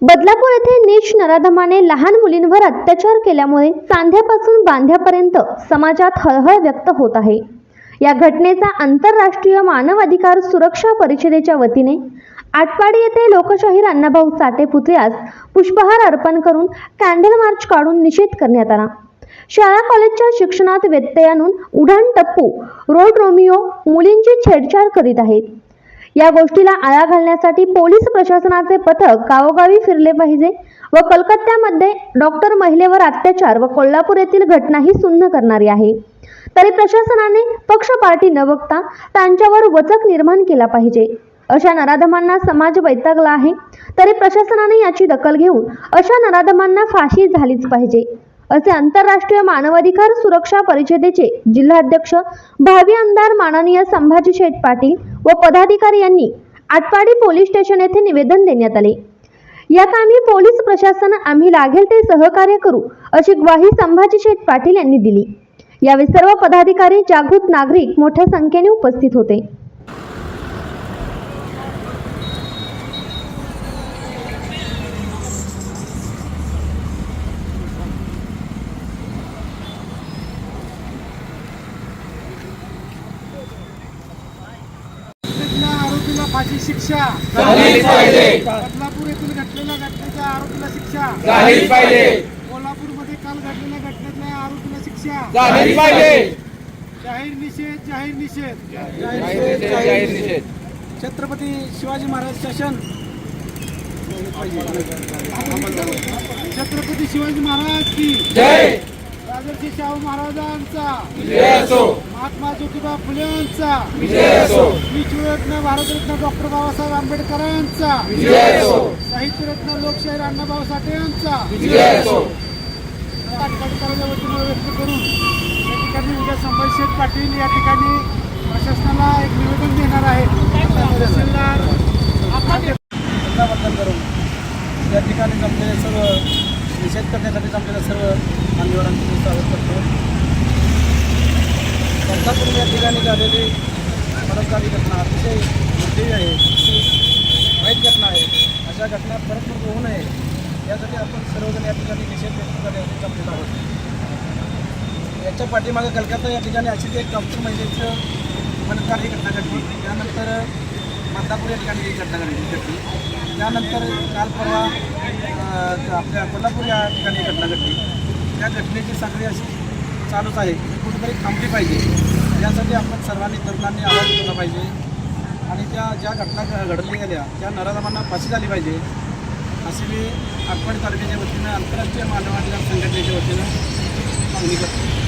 बदलापूर येथे नीच नराधमाने लहान मुलींवर अत्याचार केल्यामुळे सांध्यापासून बांध्यापर्यंत समाजात हळहळ व्यक्त होत आहे। या घटनेचा आंतरराष्ट्रीय मानव अधिकार सुरक्षा परिषदेच्या वतीने आटपाडी येथे लोकशाहीर अण्णाभाऊ साठे पुतळ्यास पुष्पहार अर्पण करून कॅन्डल मार्च काढून निषेध करण्यात आला। शाळा कॉलेजच्या शिक्षणात व्यत्यय आणून उडाण टप्पू रोड रोमिओ मुलींची छेडछाड करीत आहेत। या गोष्टीला आळा घालण्यासाठी पोलीस प्रशासनाचे पथक गावोगावी फिरले पाहिजे व कलकत्त्यामध्ये डॉक्टर महिलेवर अत्याचार व कोल्हापूर येथील घटनाही सुन्न करणारी आहे। तरी प्रशासनाने पक्ष पार्टी न बघता त्यांच्यावर वचक निर्माण केला पाहिजे। अशा नराधमांना समाज वैतागला आहे, तरी प्रशासनाने याची दखल घेऊन अशा नराधमांना फाशी झालीच पाहिजे, असे आंतरराष्ट्रीय मानवाधिकार सुरक्षा परिषदेचे जिल्हाध्यक्ष भावी आमदार माननीय संभाजी शेठ पाटील व पदाधिकारी यांनी आटपाडी पोलीस स्टेशन येथे निवेदन देण्यात आले। या कामी पोलीस प्रशासन आम्ही लागेल ते सहकार्य करू अशी ग्वाही संभाजी शेठ पाटील यांनी दिली। यावेळी सर्व पदाधिकारी जागृत नागरिक मोठ्या संख्येने उपस्थित होते। आरोपीला फाशी शिक्षा झालीच पाहिजे। बदलापूर येथील घटनेच्या आरोपीला शिक्षा झालीच पाहिजे। कोल्हापूरमध्ये काल घडलेल्या घटनेतल्या आरोपीला शिक्षा झालीच पाहिजे। जाहीर निषेध जाहीर निषेध जाहीर निषेध। छत्रपती शिवाजी महाराज शासन छत्रपती शिवाजी महाराज की जय। राजर्षी शाहू महाराजांचा विजय असो। महात्मा ज्योतिबा फुलेंचा विजय असो। नीचरत्न भारतरत्न डॉक्टर बाबासाहेब आंबेडकरांचा विजय असो। साहित्यरत्न लोकशाहीर अण्णाभाऊ साठे यांचा विजय असो। अधिकाऱ्यांच्या वतीने व्यक्त करून या ठिकाणी उद्या संभाजी शेठ पाटील या ठिकाणी प्रशासनाला एक निवेदन देणार आहे। तहसीलदार करून या ठिकाणी जमलेले सर्व निषेध करण्यासाठी जमलेल्या सर्व मान्यवरांचे मी स्वागत करतो। बदलापूर या ठिकाणी झालेली बलात्कारी घटना अतिशय दुर्दैवी आहे, वाईट घटना आहे। अशा घटना परत होऊ नये यासाठी आपण सर्वजण या ठिकाणी निषेध व्यक्त करण्यासाठी जमलेलो आहोत। याच्या पाठीमागे कलकत्ता या ठिकाणी अशीच एक डॉक्टर महिलेचं बलात्कारी घटना घडली, त्यानंतर बदलापूर या ठिकाणी एक घटना घडली, त्यानंतर काल परवा आपल्या कोल्हापूर या ठिकाणी घटना घडली। त्या घटनेची साखळी अशी चालूच आहे, ती कुठेतरी थांबली पाहिजे। यासाठी आपण सर्वांनी तरुणांनी आवाज उठवला पाहिजे आणि ज्या घटना घडल्या गेल्या त्या नराधमांना फाशी झाली पाहिजे, अशी मी आटपाडी तालुक्याच्या वतीनं आंतरराष्ट्रीय मानवाधिकार संघटनेच्या वतीनं मागणी करतो।